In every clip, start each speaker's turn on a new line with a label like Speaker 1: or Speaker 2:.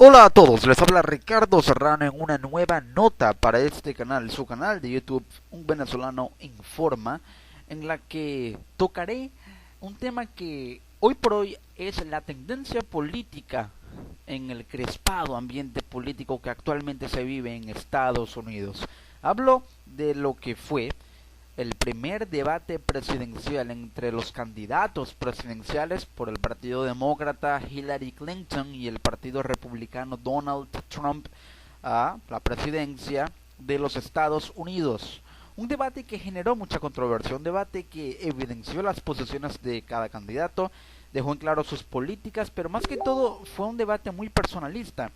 Speaker 1: Hola a todos, les habla Ricardo Serrano en una nueva nota para este canal, su canal de YouTube, Un Venezolano Informa, en la que tocaré un tema que hoy por hoy es la tendencia política en el crespado ambiente político que actualmente se vive en Estados Unidos. Hablo de lo que fue el primer debate presidencial entre los candidatos presidenciales por el Partido Demócrata Hillary Clinton y el Partido Republicano Donald Trump a la presidencia de los Estados Unidos. Un debate que generó mucha controversia, un debate que evidenció las posiciones de cada candidato, dejó en claro sus políticas, pero más que todo fue un debate muy personalista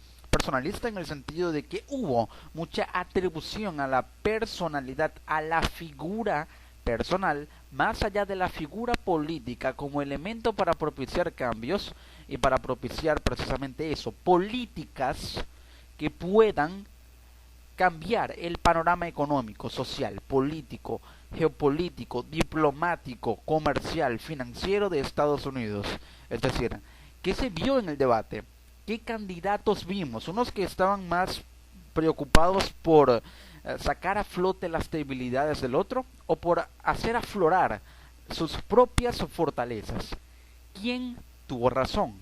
Speaker 1: en el sentido de que hubo mucha atribución a la personalidad, a la figura personal, más allá de la figura política como elemento para propiciar cambios y para propiciar precisamente eso, políticas que puedan cambiar el panorama económico, social, político, geopolítico, diplomático, comercial, financiero de Estados Unidos. Es decir, ¿qué se vio en el debate? ¿Qué candidatos vimos? Unos que estaban más preocupados por sacar a flote las debilidades del otro o por hacer aflorar sus propias fortalezas. ¿Quién tuvo razón?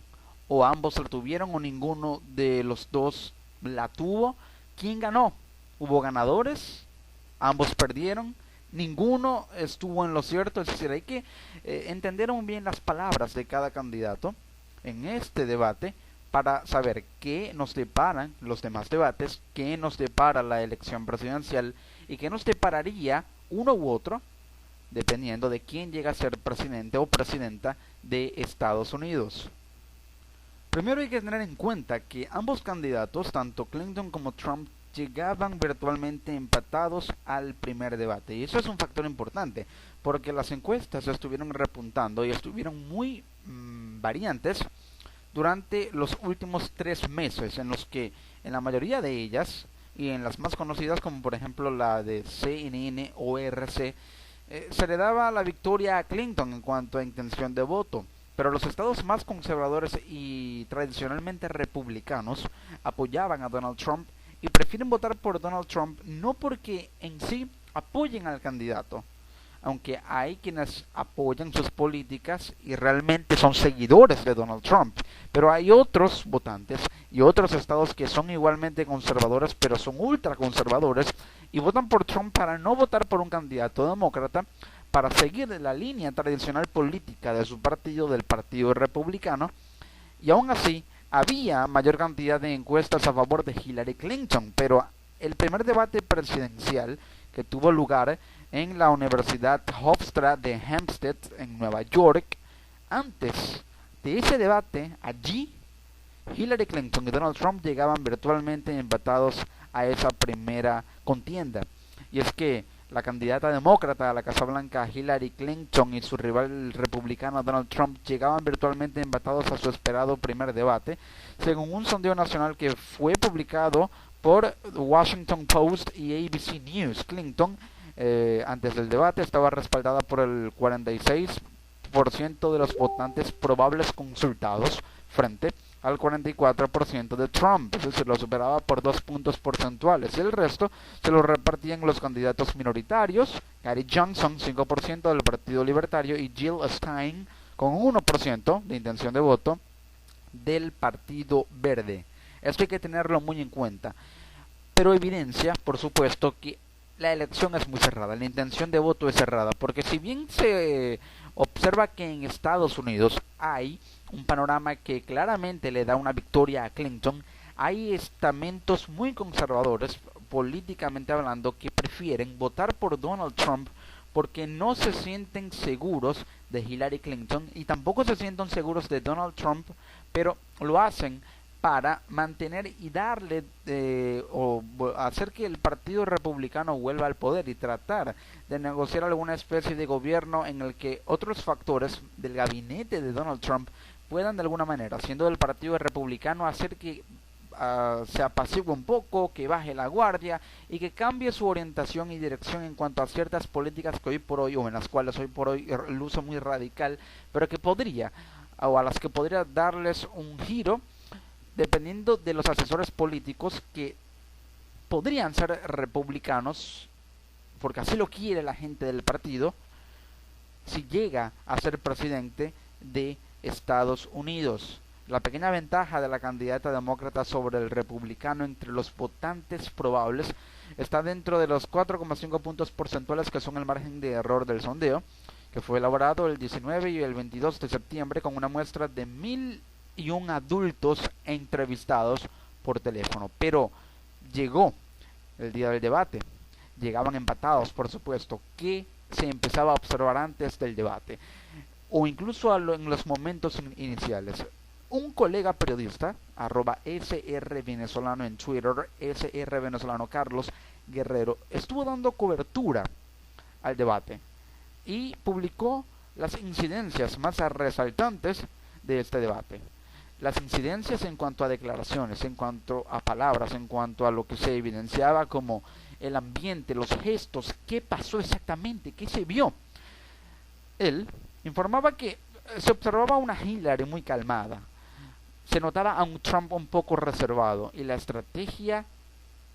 Speaker 1: ¿O ambos la tuvieron o ninguno de los dos la tuvo? ¿Quién ganó? ¿Hubo ganadores? ¿Ambos perdieron? Ninguno estuvo en lo cierto. Es decir, hay que entender muy bien las palabras de cada candidato en este debate para saber qué nos deparan los demás debates, qué nos depara la elección presidencial y qué nos depararía uno u otro, dependiendo de quién llega a ser presidente o presidenta de Estados Unidos. Primero hay que tener en cuenta que ambos candidatos, tanto Clinton como Trump, llegaban virtualmente empatados al primer debate. Y eso es un factor importante, porque las encuestas estuvieron repuntando y estuvieron muy variantes durante los últimos 3 meses, en los que en la mayoría de ellas, y en las más conocidas como por ejemplo la de CNN o RC, se le daba la victoria a Clinton en cuanto a intención de voto. Pero los estados más conservadores y tradicionalmente republicanos apoyaban a Donald Trump y prefieren votar por Donald Trump no porque en sí apoyen al candidato, aunque hay quienes apoyan sus políticas y realmente son seguidores de Donald Trump, pero hay otros votantes y otros estados que son igualmente conservadores, pero son ultraconservadores y votan por Trump para no votar por un candidato demócrata, para seguir la línea tradicional política de su partido, del Partido Republicano, y aún así había mayor cantidad de encuestas a favor de Hillary Clinton, pero el primer debate presidencial que tuvo lugar en la Universidad Hofstra de Hempstead en Nueva York, antes de ese debate, allí Hillary Clinton y Donald Trump llegaban virtualmente empatados a esa primera contienda. Y es que la candidata demócrata a la Casa Blanca, Hillary Clinton, y su rival republicano Donald Trump llegaban virtualmente empatados a su esperado primer debate, según un sondeo nacional que fue publicado por Washington Post y ABC News. Clinton, antes del debate, estaba respaldada por el 46% de los votantes probables consultados frente al 44% de Trump, es decir, lo superaba por 2 puntos porcentuales, y el resto se lo repartían los candidatos minoritarios, Gary Johnson, 5% del Partido Libertario, y Jill Stein, con 1% de intención de voto, del Partido Verde. Esto hay que tenerlo muy en cuenta, pero evidencia, por supuesto, que la elección es muy cerrada, la intención de voto es cerrada, porque si bien se observa que en Estados Unidos hay un panorama que claramente le da una victoria a Clinton, hay estamentos muy conservadores, políticamente hablando, que prefieren votar por Donald Trump porque no se sienten seguros de Hillary Clinton y tampoco se sienten seguros de Donald Trump, pero lo hacen para mantener y darle o hacer que el Partido Republicano vuelva al poder y tratar de negociar alguna especie de gobierno en el que otros factores del gabinete de Donald Trump puedan de alguna manera, siendo del Partido Republicano, hacer que se apacigüe un poco, que baje la guardia y que cambie su orientación y dirección en cuanto a ciertas políticas que hoy por hoy, o en las cuales hoy por hoy luce muy radical, pero que podría, o a las que podría darles un giro dependiendo de los asesores políticos que podrían ser republicanos, porque así lo quiere la gente del partido, si llega a ser presidente de Estados Unidos. La pequeña ventaja de la candidata demócrata sobre el republicano entre los votantes probables está dentro de los 4,5 puntos porcentuales que son el margen de error del sondeo, que fue elaborado el 19 y el 22 de septiembre con una muestra de 1.001 adultos entrevistados por teléfono. Pero llegó el día del debate. Llegaban empatados, por supuesto. ¿Qué se empezaba a observar antes del debate? O incluso en los momentos iniciales. Un colega periodista, @SRVenezolano en Twitter, SRVenezolano Carlos Guerrero, estuvo dando cobertura al debate y publicó las incidencias más resaltantes de este debate. Las incidencias en cuanto a declaraciones, en cuanto a palabras, en cuanto a lo que se evidenciaba como el ambiente, los gestos, qué pasó exactamente, qué se vio. Él informaba que se observaba una Hillary muy calmada, se notaba a un Trump un poco reservado y la estrategia,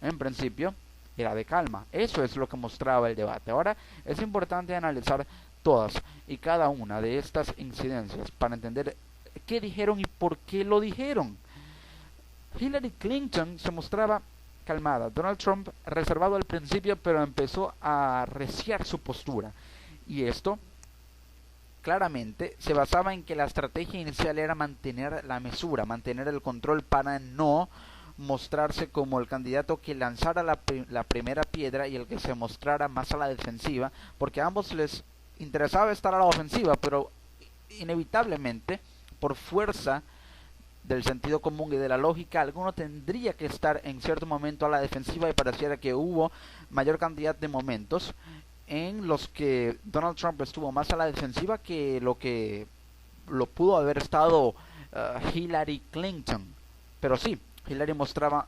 Speaker 1: en principio, era de calma. Eso es lo que mostraba el debate. Ahora es importante analizar todas y cada una de estas incidencias para entender qué dijeron y por qué lo dijeron. Hillary Clinton se mostraba calmada, Donald Trump reservado al principio, pero empezó a arreciar su postura. Y esto claramente se basaba en que la estrategia inicial era mantener la mesura, mantener el control para no mostrarse como el candidato que lanzara la primera piedra y el que se mostrara más a la defensiva, porque a ambos les interesaba estar a la ofensiva, pero inevitablemente, por fuerza del sentido común y de la lógica, alguno tendría que estar en cierto momento a la defensiva, y pareciera que hubo mayor cantidad de momentos en los que Donald Trump estuvo más a la defensiva que lo pudo haber estado Hillary Clinton. Pero sí, Hillary mostraba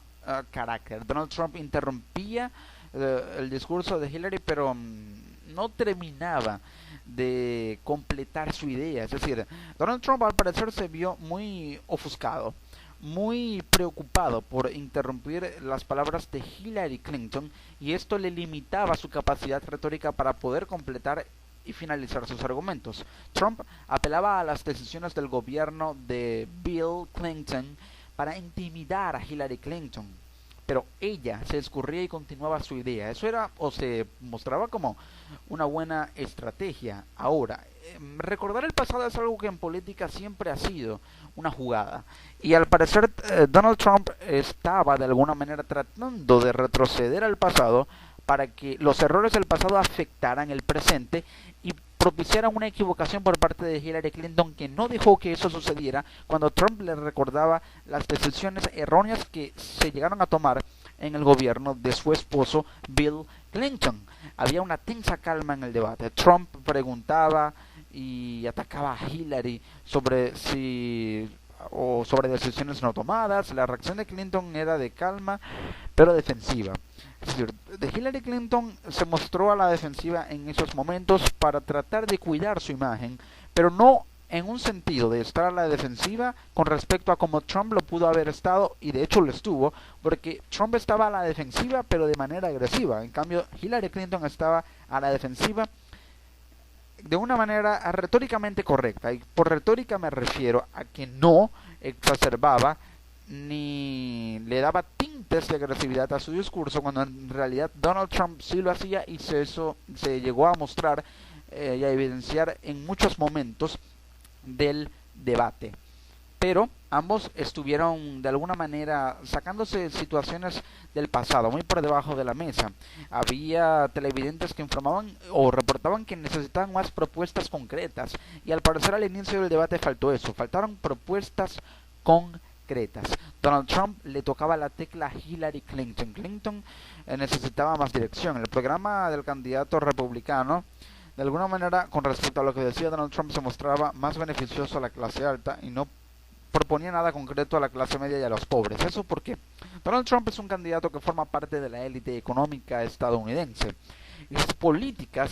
Speaker 1: carácter. Donald Trump interrumpía el discurso de Hillary, pero no terminaba de completar su idea. Es decir, Donald Trump al parecer se vio muy ofuscado, muy preocupado por interrumpir las palabras de Hillary Clinton, y esto le limitaba su capacidad retórica para poder completar y finalizar sus argumentos. Trump apelaba a las decisiones del gobierno de Bill Clinton para intimidar a Hillary Clinton, pero ella se escurría y continuaba su idea. Eso era, o se mostraba como una buena estrategia. Ahora, recordar el pasado es algo que en política siempre ha sido una jugada, y al parecer Donald Trump estaba de alguna manera tratando de retroceder al pasado para que los errores del pasado afectaran el presente y propiciaran una equivocación por parte de Hillary Clinton, que no dejó que eso sucediera cuando Trump le recordaba las decisiones erróneas que se llegaron a tomar en el gobierno de su esposo Bill Clinton. Había una tensa calma en el debate. Trump preguntaba y atacaba a Hillary sobre decisiones no tomadas. La reacción de Clinton era de calma pero defensiva. Es decir, de Hillary Clinton se mostró a la defensiva en esos momentos para tratar de cuidar su imagen, pero no en un sentido de estar a la defensiva con respecto a cómo Trump lo pudo haber estado, y de hecho lo estuvo, porque Trump estaba a la defensiva pero de manera agresiva. En cambio, Hillary Clinton estaba a la defensiva de una manera retóricamente correcta, y por retórica me refiero a que no exacerbaba ni le daba tintes de agresividad a su discurso, cuando en realidad Donald Trump sí lo hacía, y eso se llegó a mostrar y a evidenciar en muchos momentos del debate. Pero ambos estuvieron de alguna manera sacándose situaciones del pasado muy por debajo de la mesa. Había televidentes que informaban o reportaban que necesitaban más propuestas concretas, y al parecer al inicio del debate faltó eso, faltaron propuestas concretas. Donald Trump le tocaba la tecla a Hillary Clinton. Clinton necesitaba más dirección. El programa del candidato republicano, de alguna manera, con respecto a lo que decía Donald Trump, se mostraba más beneficioso a la clase alta y no proponía nada concreto a la clase media y a los pobres. Eso porque Donald Trump es un candidato que forma parte de la élite económica estadounidense, y sus políticas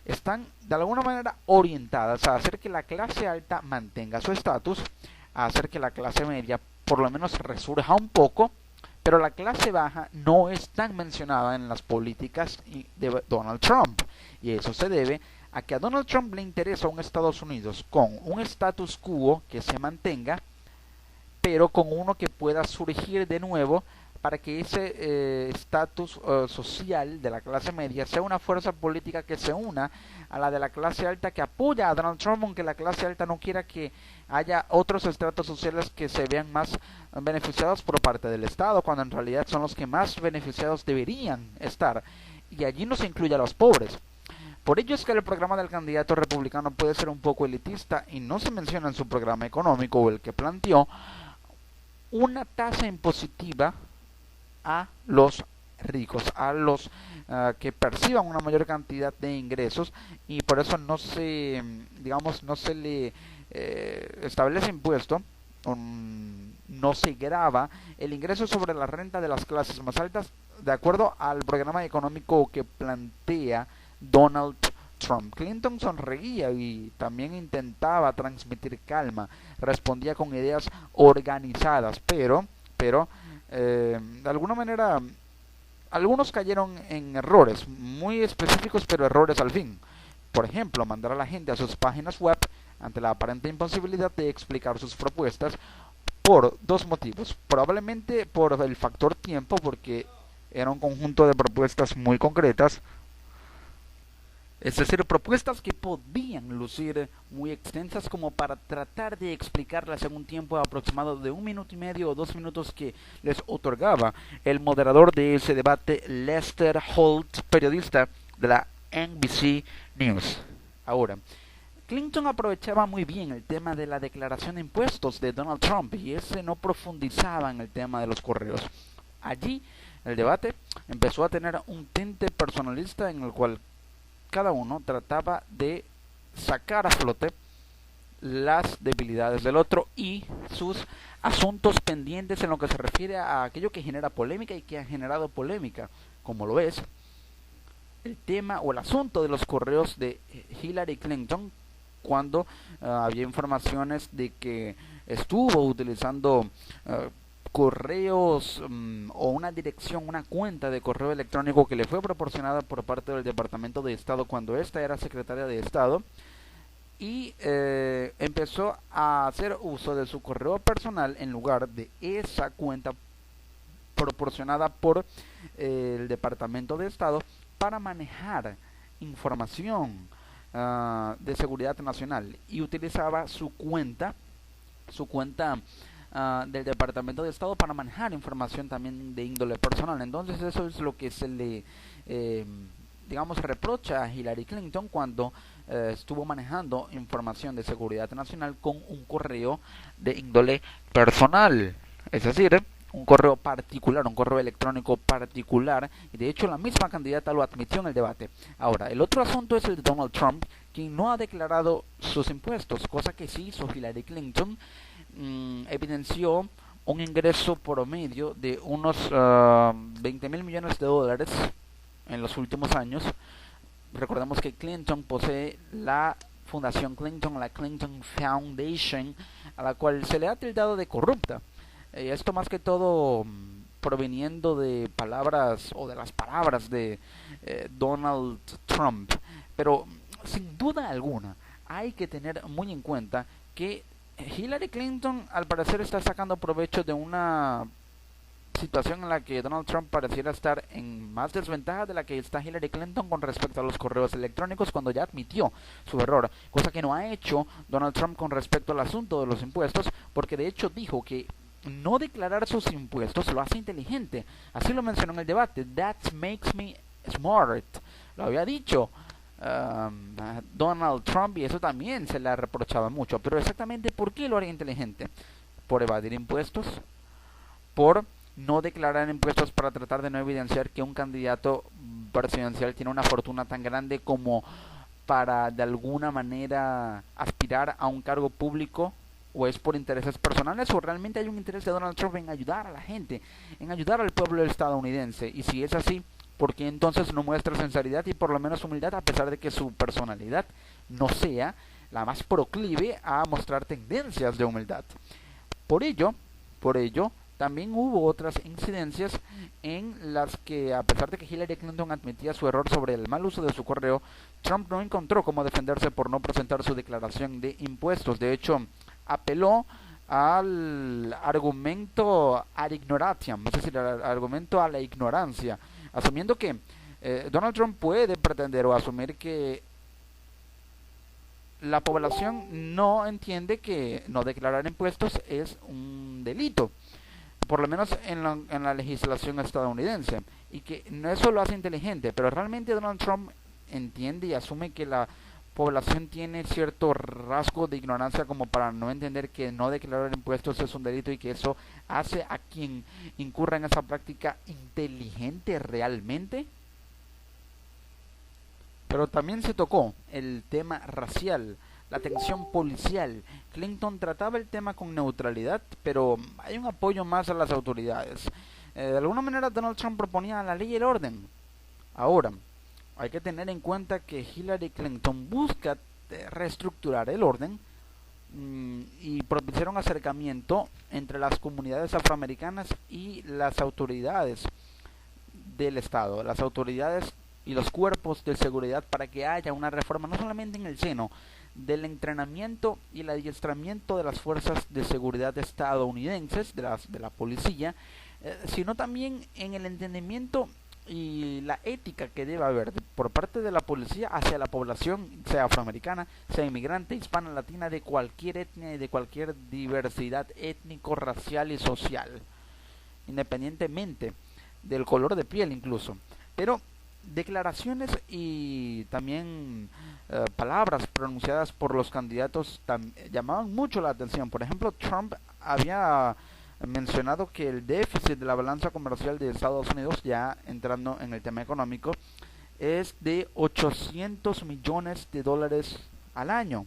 Speaker 1: están de alguna manera orientadas a hacer que la clase alta mantenga su estatus, a hacer que la clase media por lo menos resurja un poco, pero la clase baja no es tan mencionada en las políticas de Donald Trump. Y eso se debe a que a Donald Trump le interesa un Estados Unidos con un status quo que se mantenga, pero con uno que pueda surgir de nuevo para que ese estatus social de la clase media sea una fuerza política que se una a la de la clase alta que apoya a Donald Trump, aunque la clase alta no quiera que haya otros estratos sociales que se vean más beneficiados por parte del Estado, cuando en realidad son los que más beneficiados deberían estar, y allí no se incluye a los pobres. Por ello es que el programa del candidato republicano puede ser un poco elitista y no se menciona en su programa económico o el que planteó una tasa impositiva a los ricos, a los que perciban una mayor cantidad de ingresos, y por eso no se, digamos, no se le establece impuesto, no se grava el ingreso sobre la renta de las clases más altas, de acuerdo al programa económico que plantea Donald Trump. Clinton sonreía y también intentaba transmitir calma, respondía con ideas organizadas, pero de alguna manera algunos cayeron en errores muy específicos, pero errores al fin. Por ejemplo, mandar a la gente a sus páginas web ante la aparente imposibilidad de explicar sus propuestas por dos motivos. Probablemente por el factor tiempo, porque era un conjunto de propuestas muy concretas, es decir, propuestas que podían lucir muy extensas como para tratar de explicarlas en un tiempo aproximado de 1 minuto y medio o 2 minutos que les otorgaba el moderador de ese debate, Lester Holt, periodista de la NBC News. Ahora, Clinton aprovechaba muy bien el tema de la declaración de impuestos de Donald Trump y ese no profundizaba en el tema de los correos. Allí, el debate empezó a tener un tinte personalista en el cual cada uno trataba de sacar a flote las debilidades del otro y sus asuntos pendientes en lo que se refiere a aquello que genera polémica y que ha generado polémica, como lo es el tema o el asunto de los correos de Hillary Clinton, cuando había informaciones de que estuvo utilizando correos o una dirección, una cuenta de correo electrónico que le fue proporcionada por parte del Departamento de Estado cuando esta era secretaria de Estado, y empezó a hacer uso de su correo personal en lugar de esa cuenta proporcionada por el Departamento de Estado para manejar información de seguridad nacional, y utilizaba su cuenta del Departamento de Estado para manejar información también de índole personal. Entonces eso es lo que se le digamos reprocha a Hillary Clinton cuando estuvo manejando información de seguridad nacional con un correo de índole personal, es decir, un correo particular, un correo electrónico particular, y de hecho la misma candidata lo admitió en el debate. Ahora, el otro asunto es el de Donald Trump, quien no ha declarado sus impuestos, cosa que sí hizo Hillary Clinton. Evidenció un ingreso promedio de unos 20 mil millones de dólares en los últimos años. Recordemos que Clinton posee la Fundación Clinton, la Clinton Foundation, a la cual se le ha tildado de corrupta. Esto más que todo proveniendo de palabras o de las palabras de Donald Trump. Pero sin duda alguna hay que tener muy en cuenta que Hillary Clinton al parecer está sacando provecho de una situación en la que Donald Trump pareciera estar en más desventaja de la que está Hillary Clinton con respecto a los correos electrónicos, cuando ya admitió su error, cosa que no ha hecho Donald Trump con respecto al asunto de los impuestos, porque de hecho dijo que no declarar sus impuestos lo hace inteligente. Así lo mencionó en el debate. That makes me smart. Lo había dicho Donald Trump, y eso también se le reprochaba mucho. Pero exactamente ¿por qué lo haría inteligente? Por evadir impuestos, por no declarar impuestos para tratar de no evidenciar que un candidato presidencial tiene una fortuna tan grande como para de alguna manera aspirar a un cargo público, o es por intereses personales, o realmente hay un interés de Donald Trump en ayudar a la gente, en ayudar al pueblo estadounidense. Y si es así, ¿por qué entonces no muestra sinceridad y por lo menos humildad, a pesar de que su personalidad no sea la más proclive a mostrar tendencias de humildad? Por ello, Por ello, también hubo otras incidencias en las que, a pesar de que Hillary Clinton admitía su error sobre el mal uso de su correo, Trump no encontró cómo defenderse por no presentar su declaración de impuestos. De hecho, apeló al argumento ad ignoratiam, es decir, al argumento a la ignorancia, asumiendo que Donald Trump puede pretender o asumir que la población no entiende que no declarar impuestos es un delito, por lo menos en la legislación estadounidense, y que no eso lo hace inteligente, pero realmente Donald Trump entiende y asume que la población tiene cierto rasgo de ignorancia como para no entender que no declarar impuestos es un delito y que eso hace a quien incurra en esa práctica inteligente realmente. Pero también se tocó el tema racial, la tensión policial. Clinton trataba el tema con neutralidad, pero hay un apoyo más a las autoridades. De alguna manera Donald Trump proponía la ley y el orden. Ahora, hay que tener en cuenta que Hillary Clinton busca reestructurar el orden y propiciar un acercamiento entre las comunidades afroamericanas y las autoridades del Estado, las autoridades y los cuerpos de seguridad, para que haya una reforma no solamente en el seno del entrenamiento y el adiestramiento de las fuerzas de seguridad estadounidenses, de la policía, sino también en el entendimiento y la ética que debe haber por parte de la policía hacia la población, sea afroamericana, sea inmigrante, hispana, latina, de cualquier etnia y de cualquier diversidad étnico, racial y social, independientemente del color de piel incluso. Pero declaraciones y también palabras pronunciadas por los candidatos llamaban mucho la atención. Por ejemplo, Trump había mencionado que el déficit de la balanza comercial de Estados Unidos, ya entrando en el tema económico, es de 800 millones de dólares al año.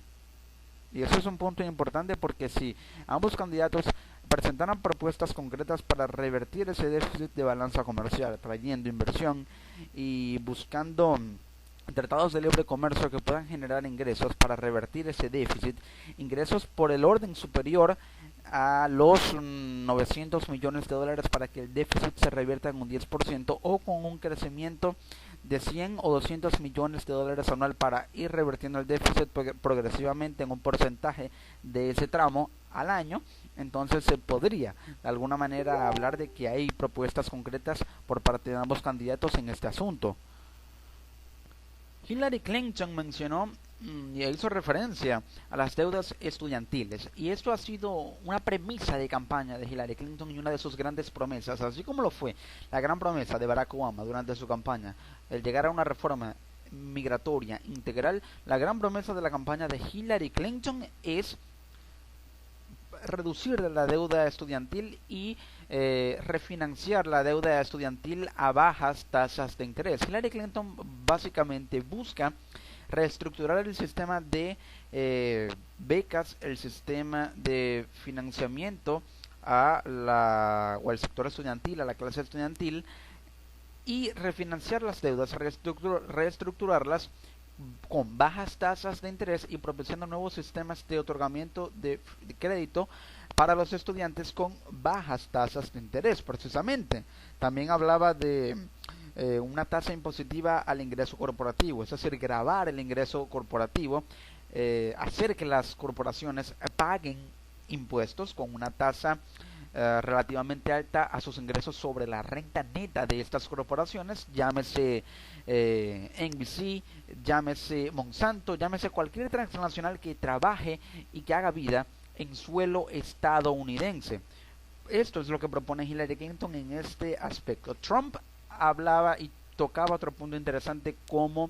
Speaker 1: Y eso es un punto importante, porque si ambos candidatos presentaran propuestas concretas para revertir ese déficit de balanza comercial, trayendo inversión y buscando tratados de libre comercio que puedan generar ingresos para revertir ese déficit, ingresos por el orden superior a los 900 millones de dólares, para que el déficit se revierta en un 10%, o con un crecimiento de 100 o 200 millones de dólares anual para ir revertiendo el déficit progresivamente en un porcentaje de ese tramo al año. Entonces se podría de alguna manera hablar de que hay propuestas concretas por parte de ambos candidatos en este asunto. Hillary Clinton mencionó y hizo referencia a las deudas estudiantiles, y esto ha sido una premisa de campaña de Hillary Clinton y una de sus grandes promesas, así como lo fue la gran promesa de Barack Obama durante su campaña, el llegar a una reforma migratoria integral. La gran promesa de la campaña de Hillary Clinton es reducir la deuda estudiantil y refinanciar la deuda estudiantil a bajas tasas de interés. Hillary Clinton básicamente busca reestructurar el sistema de becas, el sistema de financiamiento o al sector estudiantil, a la clase estudiantil, y refinanciar las deudas, reestructurarlas con bajas tasas de interés y propiciando nuevos sistemas de otorgamiento de crédito para los estudiantes con bajas tasas de interés, precisamente. También hablaba de una tasa impositiva al ingreso corporativo, es decir, gravar el ingreso corporativo, hacer que las corporaciones paguen impuestos con una tasa relativamente alta a sus ingresos sobre la renta neta de estas corporaciones, llámese NBC, llámese Monsanto, llámese cualquier transnacional que trabaje y que haga vida en suelo estadounidense. Esto es lo que propone Hillary Clinton en este aspecto. Trump hablaba y tocaba otro punto interesante, como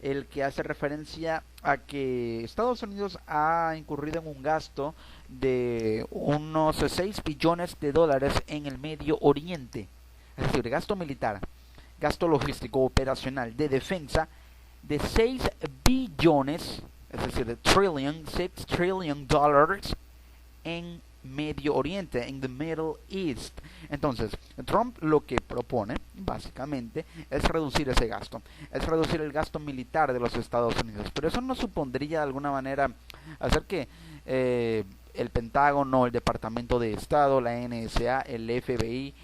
Speaker 1: el que hace referencia a que Estados Unidos ha incurrido en un gasto de unos 6 billones de dólares en el Medio Oriente, es decir, gasto militar, gasto logístico, operacional, de defensa, de 6 billones, es decir, de 6 trillion dólares en Medio Oriente, en the Middle East. Entonces, Trump lo que propone básicamente es reducir ese gasto, es reducir el gasto militar de los Estados Unidos, pero eso no supondría de alguna manera hacer que el Pentágono, el Departamento de Estado, la NSA, el FBI,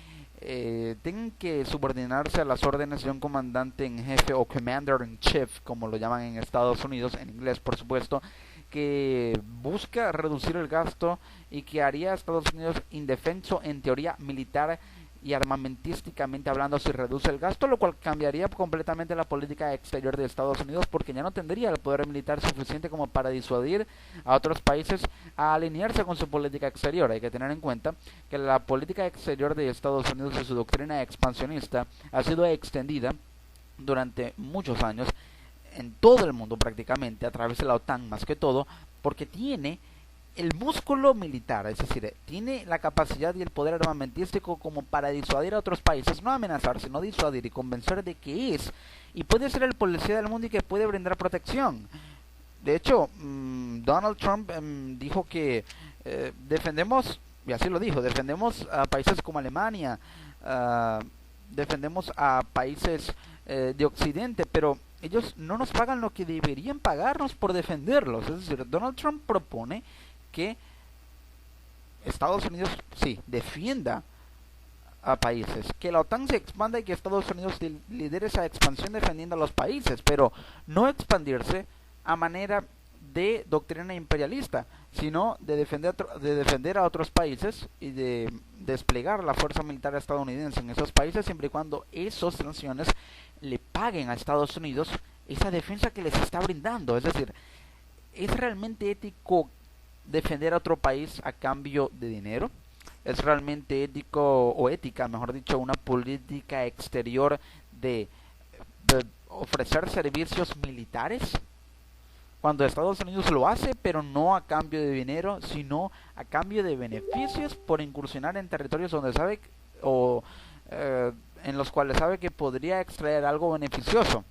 Speaker 1: tengan que subordinarse a las órdenes de un comandante en jefe o commander in chief, como lo llaman en Estados Unidos, en inglés por supuesto, que busca reducir el gasto y que haría a Estados Unidos indefenso en teoría militar y armamentísticamente hablando si reduce el gasto, lo cual cambiaría completamente la política exterior de Estados Unidos porque ya no tendría el poder militar suficiente como para disuadir a otros países a alinearse con su política exterior. Hay que tener en cuenta que la política exterior de Estados Unidos y su doctrina expansionista ha sido extendida durante muchos años en todo el mundo prácticamente, a través de la OTAN más que todo, porque tiene el músculo militar, es decir, tiene la capacidad y el poder armamentístico como para disuadir a otros países, no amenazar, sino disuadir y convencer de que es y puede ser el policía del mundo y que puede brindar protección. De hecho, Donald Trump dijo que defendemos, y así lo dijo, defendemos a países como Alemania, defendemos a países de Occidente, pero ellos no nos pagan lo que deberían pagarnos por defenderlos. Es decir, Donald Trump propone que Estados Unidos sí defienda a países, que la OTAN se expanda y que Estados Unidos lidere esa expansión defendiendo a los países, pero no expandirse a manera de doctrina imperialista, sino de defender a otros países y de desplegar la fuerza militar estadounidense en esos países siempre y cuando esas naciones le paguen a Estados Unidos esa defensa que les está brindando. Es decir, ¿es realmente ético defender a otro país a cambio de dinero? ¿Es realmente ético o ética, mejor dicho, una política exterior de ofrecer servicios militares? Cuando Estados Unidos lo hace, pero no a cambio de dinero, sino a cambio de beneficios por incursionar en territorios donde sabe o en los cuales sabe que podría extraer algo beneficioso.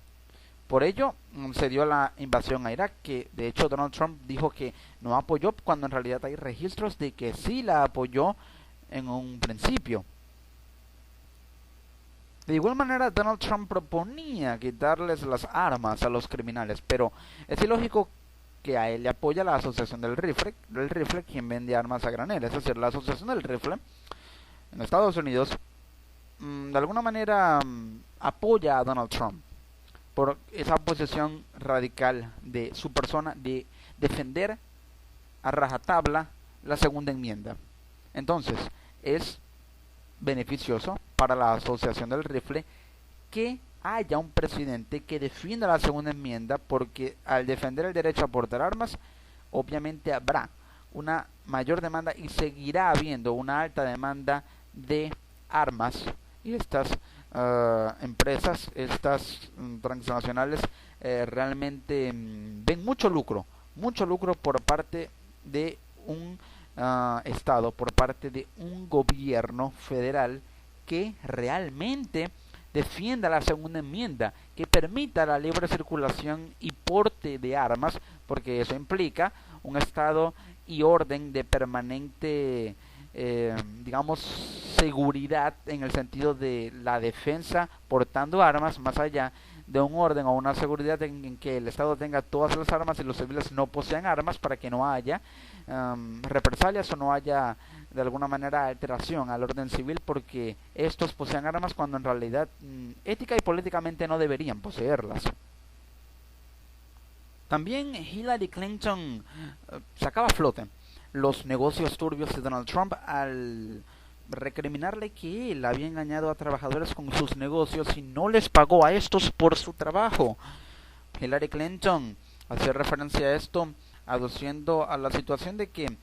Speaker 1: Por ello se dio la invasión a Irak, que de hecho Donald Trump dijo que no apoyó, cuando en realidad hay registros de que sí la apoyó en un principio. De igual manera, Donald Trump proponía quitarles las armas a los criminales, pero es ilógico que a él le apoya la Asociación del Rifle, quien vende armas a granel. Es decir, la Asociación del Rifle en Estados Unidos de alguna manera apoya a Donald Trump por esa posición radical de su persona de defender a rajatabla la segunda enmienda. Entonces, es beneficioso para la Asociación del Rifle que haya un presidente que defienda la segunda enmienda, porque al defender el derecho a portar armas, obviamente habrá una mayor demanda y seguirá habiendo una alta demanda de armas, y estas empresas, estas transnacionales realmente ven mucho lucro por parte de un Estado, por parte de un gobierno federal que realmente defienda la segunda enmienda, que permita la libre circulación y porte de armas, porque eso implica un estado y orden de permanente digamos seguridad, en el sentido de la defensa portando armas, más allá de un orden o una seguridad en que el Estado tenga todas las armas y los civiles no posean armas, para que no haya represalias o no haya de alguna manera alteración al orden civil porque estos posean armas cuando en realidad ética y políticamente no deberían poseerlas. También Hillary Clinton sacaba a flote los negocios turbios de Donald Trump al recriminarle que él había engañado a trabajadores con sus negocios y no les pagó a estos por su trabajo. Hillary Clinton hacía referencia a esto aduciendo a la situación de que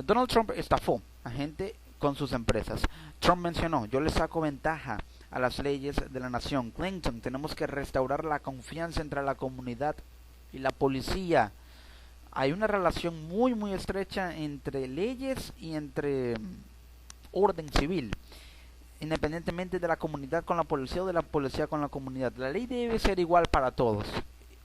Speaker 1: Donald Trump estafó a gente con sus empresas. Trump mencionó: yo le saco ventaja a las leyes de la nación. Clinton, tenemos que restaurar la confianza entre la comunidad y la policía. Hay una relación muy estrecha entre leyes y entre orden civil, independientemente de la comunidad con la policía o de la policía con la comunidad. La ley debe ser igual para todos,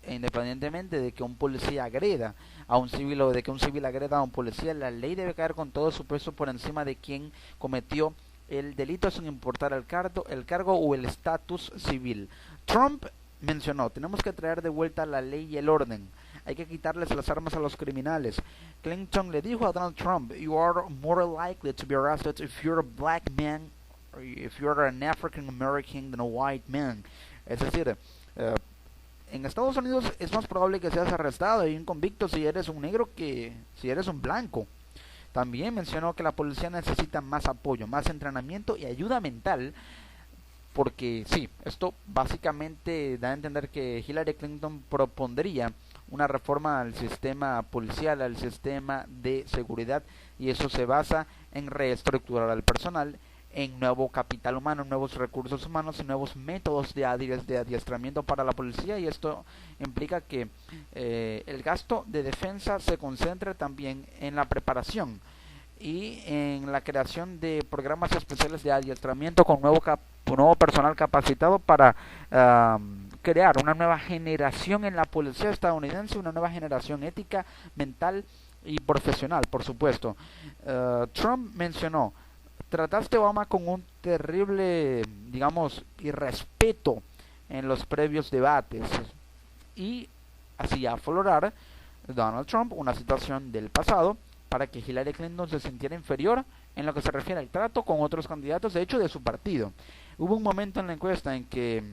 Speaker 1: independientemente de que un policía agreda a un civil o de que un civil agreda a un policía. La ley debe caer con todo su peso por encima de quien cometió el delito, sin importar el cargo o el estatus civil. Trump mencionó: tenemos que traer de vuelta la ley y el orden. hay que quitarles las armas a los criminales. Clinton le dijo a Donald Trump, you are more likely to be arrested if you're a black man or if you're an African American than a white man. Es decir, en Estados Unidos es más probable que seas arrestado y un convicto si eres un negro que si eres un blanco. También mencionó que la policía necesita más apoyo, más entrenamiento y ayuda mental, porque sí, esto básicamente da a entender que Hillary Clinton propondría una reforma al sistema policial, al sistema de seguridad, y eso se basa en reestructurar al personal, en nuevo capital humano, nuevos recursos humanos y nuevos métodos de adiestramiento para la policía, y esto implica que el gasto de defensa se concentre también en la preparación y en la creación de programas especiales de adiestramiento con nuevo personal capacitado para crear una nueva generación en la policía estadounidense, una nueva generación ética, mental y profesional, por supuesto. Trump mencionó: trataste a Obama con un terrible, digamos, irrespeto en los previos debates, y hacía aflorar Donald Trump una situación del pasado para que Hillary Clinton se sintiera inferior en lo que se refiere al trato con otros candidatos, de hecho, de su partido. Hubo un momento en la encuesta en que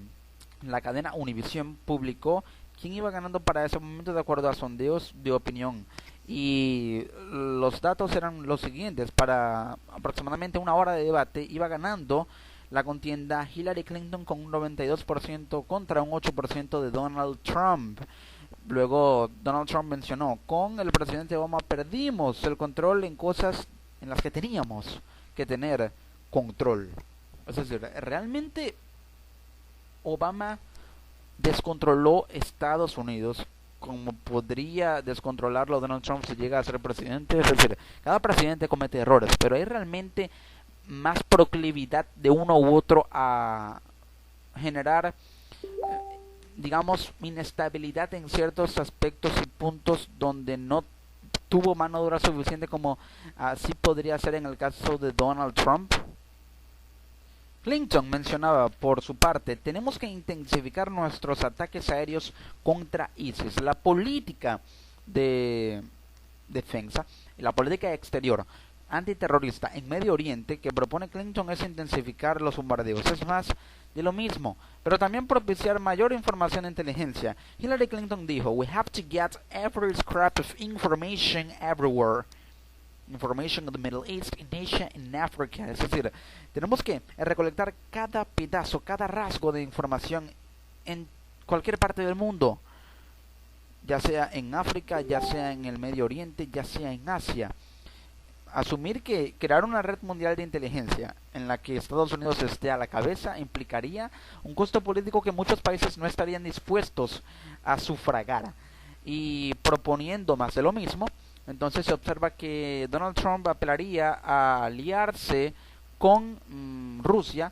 Speaker 1: la cadena Univision publicó quién iba ganando para ese momento de acuerdo a sondeos de opinión, y los datos eran los siguientes: para aproximadamente una hora de debate iba ganando la contienda Hillary Clinton con un 92% contra un 8% de Donald Trump. Luego Donald Trump mencionó: con el presidente Obama perdimos el control en cosas en las que teníamos que tener control. Es decir, realmente Obama descontroló Estados Unidos como podría descontrolarlo Donald Trump si llega a ser presidente. Es decir, cada presidente comete errores, pero hay realmente más proclividad de uno u otro a generar, digamos, inestabilidad en ciertos aspectos y puntos donde no tuvo mano dura suficiente, como así podría ser en el caso de Donald Trump. Clinton mencionaba por su parte: tenemos que intensificar nuestros ataques aéreos contra ISIS. La política de defensa y la política exterior antiterrorista en Medio Oriente que propone Clinton es intensificar los bombardeos. Es más de lo mismo, pero también propiciar mayor información e inteligencia. Hillary Clinton dijo: we have to get every scrap of information everywhere. Information of the Middle East, in Asia, in Africa. Es decir, tenemos que recolectar cada pedazo, cada rasgo de información en cualquier parte del mundo, ya sea en África, ya sea en el Medio Oriente, ya sea en Asia. Asumir que crear una red mundial de inteligencia en la que Estados Unidos esté a la cabeza implicaría un costo político que muchos países no estarían dispuestos a sufragar. Y proponiendo más de lo mismo, entonces se observa que Donald Trump apelaría a aliarse con Rusia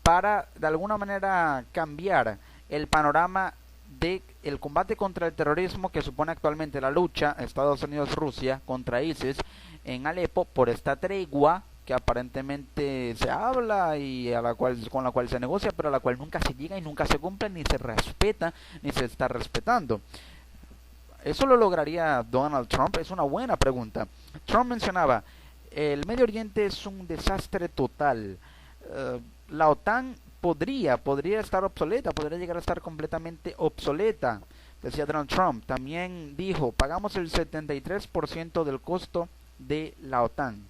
Speaker 1: para de alguna manera cambiar el panorama de el combate contra el terrorismo que supone actualmente la lucha Estados Unidos-Rusia contra ISIS en Alepo, por esta tregua que aparentemente se habla y con la cual se negocia, pero a la cual nunca se llega y nunca se cumple, ni se respeta, ni se está respetando. ¿Eso lo lograría Donald Trump? Es una buena pregunta. Trump mencionaba: el Medio Oriente es un desastre total. La OTAN podría estar obsoleta, podría llegar a estar completamente obsoleta, decía Donald Trump. También dijo: pagamos el 73% del costo de la OTAN.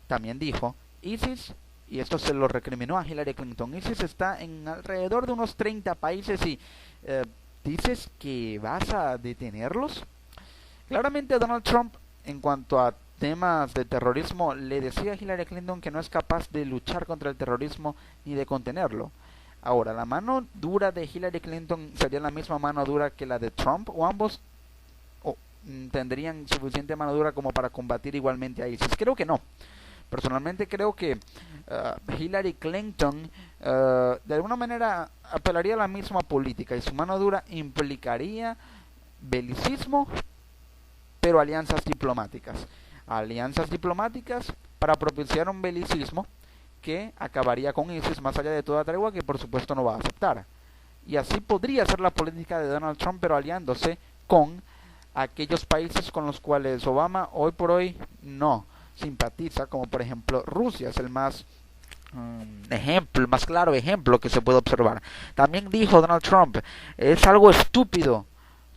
Speaker 1: También dijo: ISIS, y esto se lo recriminó a Hillary Clinton, ISIS está en alrededor de unos 30 países y ¿dices que vas a detenerlos? Claramente Donald Trump, en cuanto a temas de terrorismo, le decía a Hillary Clinton que no es capaz de luchar contra el terrorismo ni de contenerlo. Ahora, ¿la mano dura de Hillary Clinton sería la misma mano dura que la de Trump? ¿O ambos tendrían suficiente mano dura como para combatir igualmente a ISIS? Creo que no. Personalmente creo que Hillary Clinton de alguna manera apelaría a la misma política y su mano dura implicaría belicismo, pero alianzas diplomáticas. Alianzas diplomáticas para propiciar un belicismo que acabaría con ISIS más allá de toda tregua, que por supuesto no va a aceptar. Y así podría ser la política de Donald Trump, pero aliándose con aquellos países con los cuales Obama hoy por hoy no simpatiza, como por ejemplo Rusia, es el más ejemplo, el más claro ejemplo que se puede observar. También dijo Donald Trump, es algo estúpido.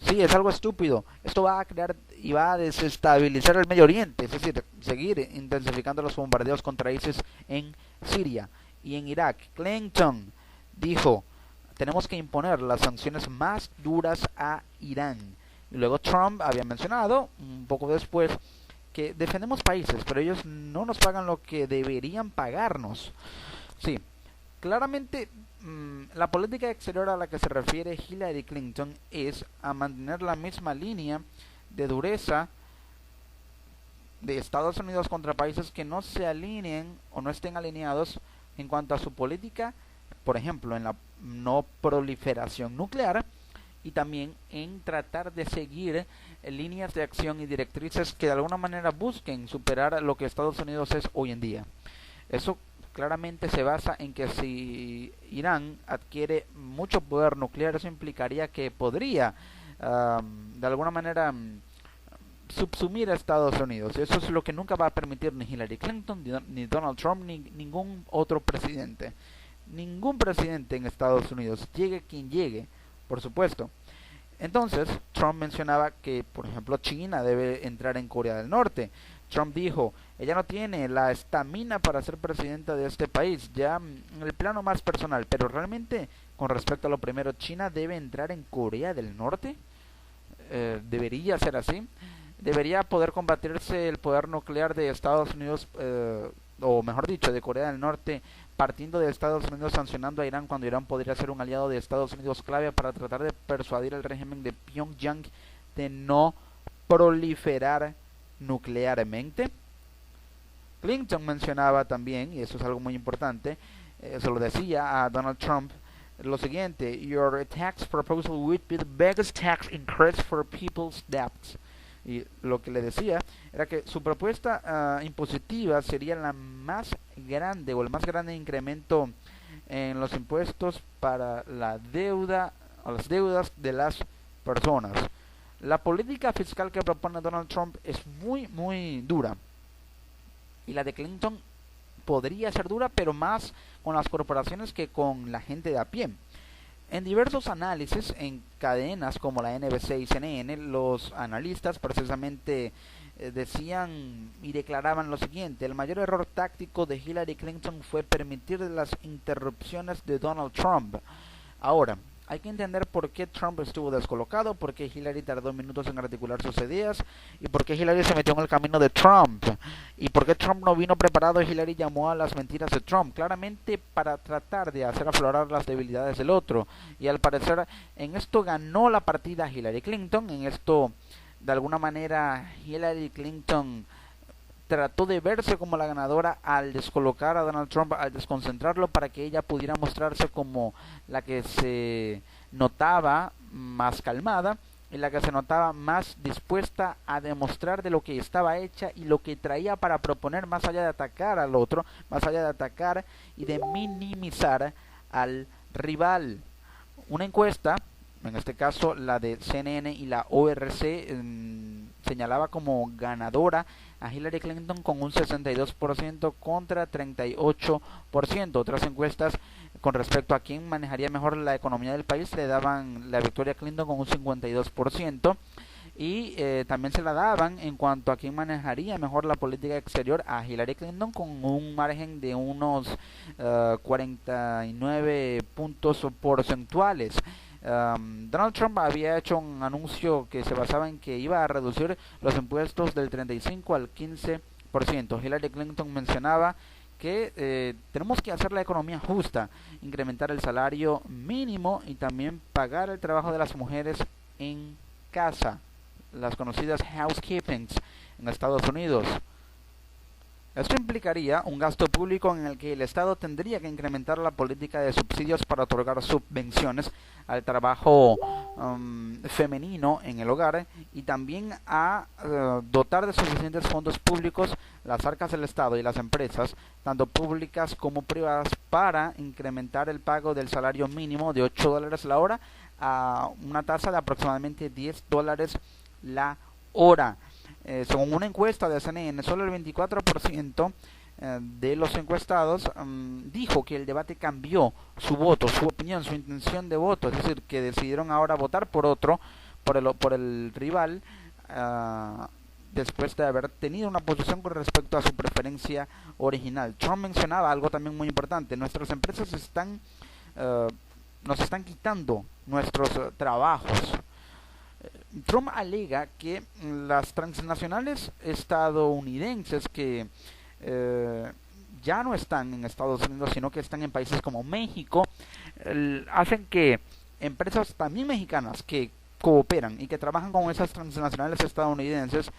Speaker 1: Sí, es algo estúpido. Esto va a crear y va a desestabilizar el Medio Oriente, es decir, seguir intensificando los bombardeos contra ISIS en Siria y en Irak. Clinton dijo, tenemos que imponer las sanciones más duras a Irán. Y luego Trump había mencionado, un poco después, que defendemos países, pero ellos no nos pagan lo que deberían pagarnos. Sí, claramente la política exterior a la que se refiere Hillary Clinton es a mantener la misma línea de dureza de Estados Unidos contra países que no se alineen o no estén alineados en cuanto a su política, por ejemplo, en la no proliferación nuclear, y también en tratar de seguir líneas de acción y directrices que de alguna manera busquen superar lo que Estados Unidos es hoy en día. Eso claramente se basa en que si Irán adquiere mucho poder nuclear, eso implicaría que podría de alguna manera subsumir a Estados Unidos. Eso es lo que nunca va a permitir ni Hillary Clinton, ni Donald Trump, ni ningún otro presidente. Ningún presidente en Estados Unidos, llegue quien llegue, por supuesto. Entonces, Trump mencionaba que, por ejemplo, China debe entrar en Corea del Norte. Trump dijo, ella no tiene la estamina para ser presidenta de este país, ya en el plano más personal, pero realmente, con respecto a lo primero, ¿China debe entrar en Corea del Norte? ¿Debería ser así? ¿Debería poder combatirse el poder nuclear de Estados Unidos, o mejor dicho, de Corea del Norte, partiendo de Estados Unidos sancionando a Irán cuando Irán podría ser un aliado de Estados Unidos clave para tratar de persuadir al régimen de Pyongyang de no proliferar nuclearmente? Clinton mencionaba también, y eso es algo muy importante, se lo decía a Donald Trump, lo siguiente: your tax proposal would be the biggest tax increase for people's debts. Y lo que le decía era que su propuesta impositiva sería la más grande o el más grande incremento en los impuestos para la deuda o las deudas de las personas. La política fiscal que propone Donald Trump es muy dura, y la de Clinton podría ser dura, pero más con las corporaciones que con la gente de a pie. En diversos análisis en cadenas como la NBC y CNN, los analistas precisamente decían y declaraban lo siguiente: el mayor error táctico de Hillary Clinton fue permitir las interrupciones de Donald Trump. Ahora, hay que entender por qué Trump estuvo descolocado, por qué Hillary tardó minutos en articular sus ideas, y por qué Hillary se metió en el camino de Trump, y por qué Trump no vino preparado y Hillary llamó a las mentiras de Trump, claramente para tratar de hacer aflorar las debilidades del otro. Y al parecer en esto ganó la partida Hillary Clinton, en esto de alguna manera Hillary Clinton trató de verse como la ganadora al descolocar a Donald Trump, al desconcentrarlo, para que ella pudiera mostrarse como la que se notaba más calmada y la que se notaba más dispuesta a demostrar de lo que estaba hecha y lo que traía para proponer, más allá de atacar al otro, más allá de atacar y de minimizar al rival. Una encuesta, en este caso la de CNN y la ORC, señalaba como ganadora a Hillary Clinton con un 62% contra 38%. Otras encuestas con respecto a quién manejaría mejor la economía del país le daban la victoria a Clinton con un 52%, y también se la daban en cuanto a quién manejaría mejor la política exterior a Hillary Clinton con un margen de unos 49 puntos porcentuales. Donald Trump había hecho un anuncio que se basaba en que iba a reducir los impuestos del 35 al 15%. Hillary Clinton mencionaba que tenemos que hacer la economía justa, incrementar el salario mínimo y también pagar el trabajo de las mujeres en casa, las conocidas housekeepings en Estados Unidos. Esto implicaría un gasto público en el que el Estado tendría que incrementar la política de subsidios para otorgar subvenciones al trabajo femenino en el hogar, y también a dotar de suficientes fondos públicos las arcas del Estado y las empresas, tanto públicas como privadas, para incrementar el pago del salario mínimo de $8 la hora a una tasa de aproximadamente $10 la hora. Según una encuesta de CNN, solo el 24% de los encuestados dijo que el debate cambió su voto, su opinión, su intención de voto, es decir, que decidieron ahora votar por otro, por el rival, después de haber tenido una posición con respecto a su preferencia original. Trump mencionaba algo también muy importante: nuestras empresas nos están quitando nuestros trabajos. Trump alega que las transnacionales estadounidenses que ya no están en Estados Unidos, sino que están en países como México, hacen que empresas también mexicanas que cooperan y que trabajan con esas transnacionales estadounidenses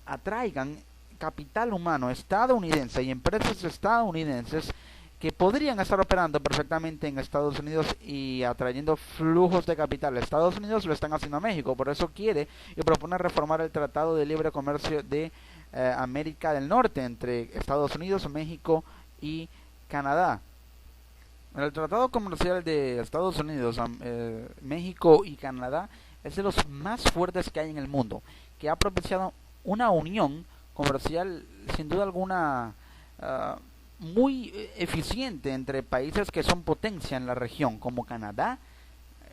Speaker 1: atraigan capital humano estadounidense y empresas estadounidenses que podrían estar operando perfectamente en Estados Unidos y atrayendo flujos de capital a Estados Unidos. Lo están haciendo a México. Por eso quiere y propone reformar el Tratado de Libre Comercio de América del Norte entre Estados Unidos, México y Canadá. El Tratado Comercial de Estados Unidos, México y Canadá es de los más fuertes que hay en el mundo, que ha propiciado una unión comercial sin duda alguna muy eficiente entre países que son potencia en la región, como Canadá,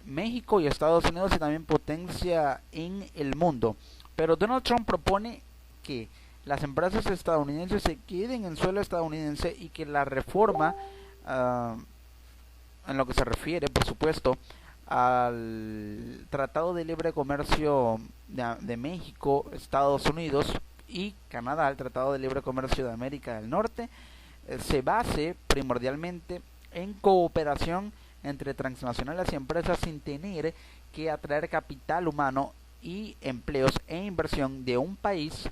Speaker 1: México y Estados Unidos, y también potencia en el mundo. Pero Donald Trump propone que las empresas estadounidenses se queden en suelo estadounidense y que la reforma, en lo que se refiere, por supuesto, al Tratado de Libre Comercio de México, Estados Unidos y Canadá, el Tratado de Libre Comercio de América del Norte, se base primordialmente en cooperación entre transnacionales y empresas sin tener que atraer capital humano y empleos e inversión de un país,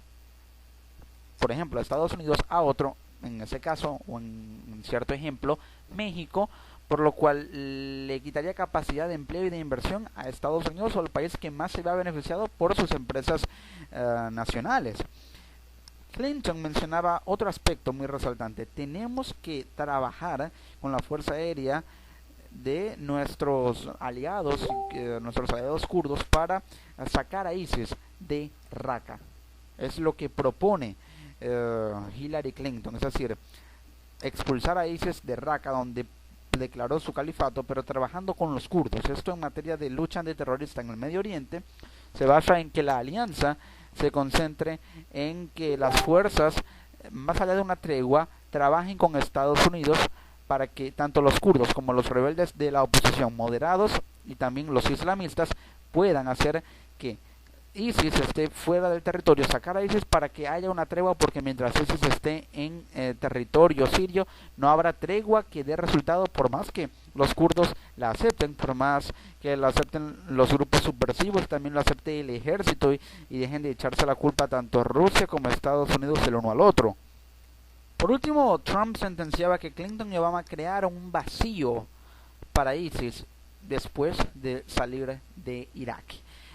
Speaker 1: por ejemplo Estados Unidos, a otro, en ese caso o en cierto ejemplo México, por lo cual le quitaría capacidad de empleo y de inversión a Estados Unidos, o al país que más se vea beneficiado por sus empresas nacionales. Clinton mencionaba otro aspecto muy resaltante: tenemos que trabajar con la Fuerza Aérea de nuestros aliados kurdos para sacar a ISIS de Raqqa. Es lo que propone Hillary Clinton, es decir, expulsar a ISIS de Raqqa, donde declaró su califato, pero trabajando con los kurdos. Esto en materia de lucha antiterrorista en el Medio Oriente se basa en que la alianza se concentre en que las fuerzas, más allá de una tregua, trabajen con Estados Unidos para que tanto los kurdos como los rebeldes de la oposición moderados y también los islamistas puedan hacer que ISIS esté fuera del territorio, sacar a ISIS para que haya una tregua, porque mientras ISIS esté en territorio sirio no habrá tregua que dé resultado, por más que los kurdos la acepten, por más que la acepten los grupos subversivos, también lo acepte el ejército, y dejen de echarse la culpa tanto Rusia como Estados Unidos el uno al otro. Por último, Trump sentenciaba que Clinton y Obama crearon un vacío para ISIS después de salir de Irak.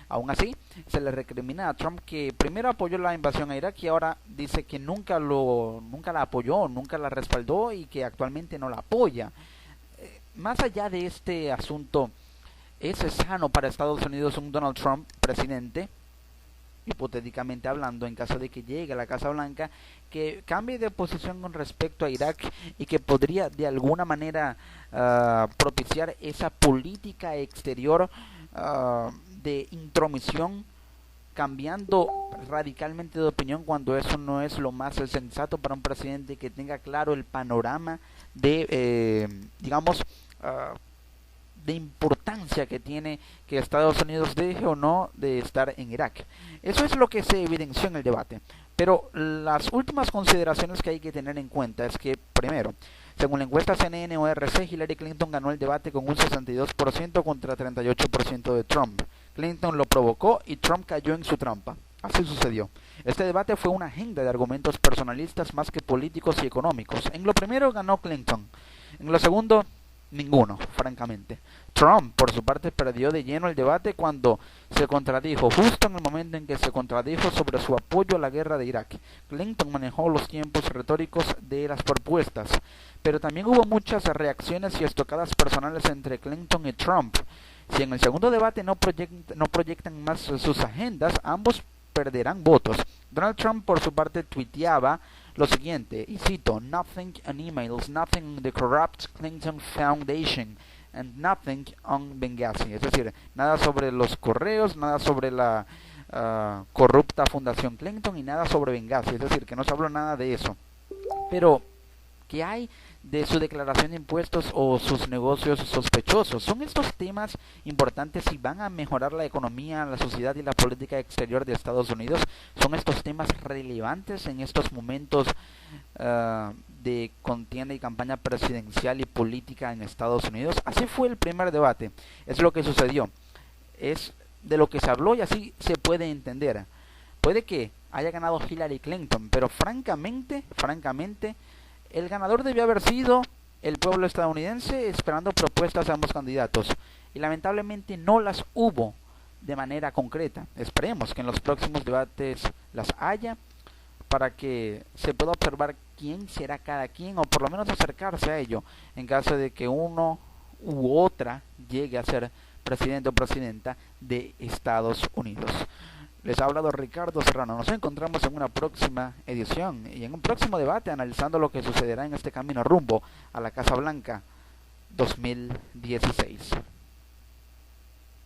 Speaker 1: Aún así, se le recrimina a Trump que primero apoyó la invasión a Irak y ahora dice que nunca la apoyó, nunca la respaldó y que actualmente no la apoya. Más allá de este asunto, ¿es sano para Estados Unidos un Donald Trump presidente, hipotéticamente hablando, en caso de que llegue a la Casa Blanca, que cambie de posición con respecto a Irak y que podría de alguna manera propiciar esa política exterior de intromisión, cambiando radicalmente de opinión cuando eso no es lo más sensato para un presidente que tenga claro el panorama de, de importancia que tiene que Estados Unidos deje o no de estar en Irak? Eso es lo que se evidenció en el debate. Pero las últimas consideraciones que hay que tener en cuenta es que, primero, según la encuesta CNN-ORC, Hillary Clinton ganó el debate con un 62% contra 38% de Trump. Clinton lo provocó y Trump cayó en su trampa. Así sucedió. Este debate fue una agenda de argumentos personalistas más que políticos y económicos. En lo primero ganó Clinton. En lo segundo, ninguno, francamente. Trump, por su parte, perdió de lleno el debate cuando se contradijo, justo en el momento en que se contradijo sobre su apoyo a la guerra de Irak. Clinton manejó los tiempos retóricos de las propuestas, pero también hubo muchas reacciones y estocadas personales entre Clinton y Trump. Si en el segundo debate no proyectan más sus agendas, ambos perderán votos. Donald Trump, por su parte, tuiteaba lo siguiente, y cito: "Nothing on emails, nothing on the corrupt Clinton Foundation, and nothing on Benghazi". Es decir, nada sobre los correos, nada sobre la corrupta Fundación Clinton y nada sobre Benghazi. Es decir, que no se habló nada de eso. Pero, ¿qué hay de su declaración de impuestos o sus negocios sospechosos? ¿Son estos temas importantes y van a mejorar la economía, la sociedad y la política exterior de Estados Unidos? ¿Son estos temas relevantes en estos momentos de contienda y campaña presidencial y política en Estados Unidos? Así fue el primer debate, es lo que sucedió, es de lo que se habló y así se puede entender. Puede que haya ganado Hillary Clinton, pero francamente, el ganador debió haber sido el pueblo estadounidense, esperando propuestas de ambos candidatos, y lamentablemente no las hubo de manera concreta. Esperemos que en los próximos debates las haya, para que se pueda observar quién será cada quien, o por lo menos acercarse a ello, en caso de que uno u otra llegue a ser presidente o presidenta de Estados Unidos. Les ha hablado Ricardo Serrano. Nos encontramos en una próxima edición y en un próximo debate analizando lo que sucederá en este camino rumbo a la Casa Blanca 2016.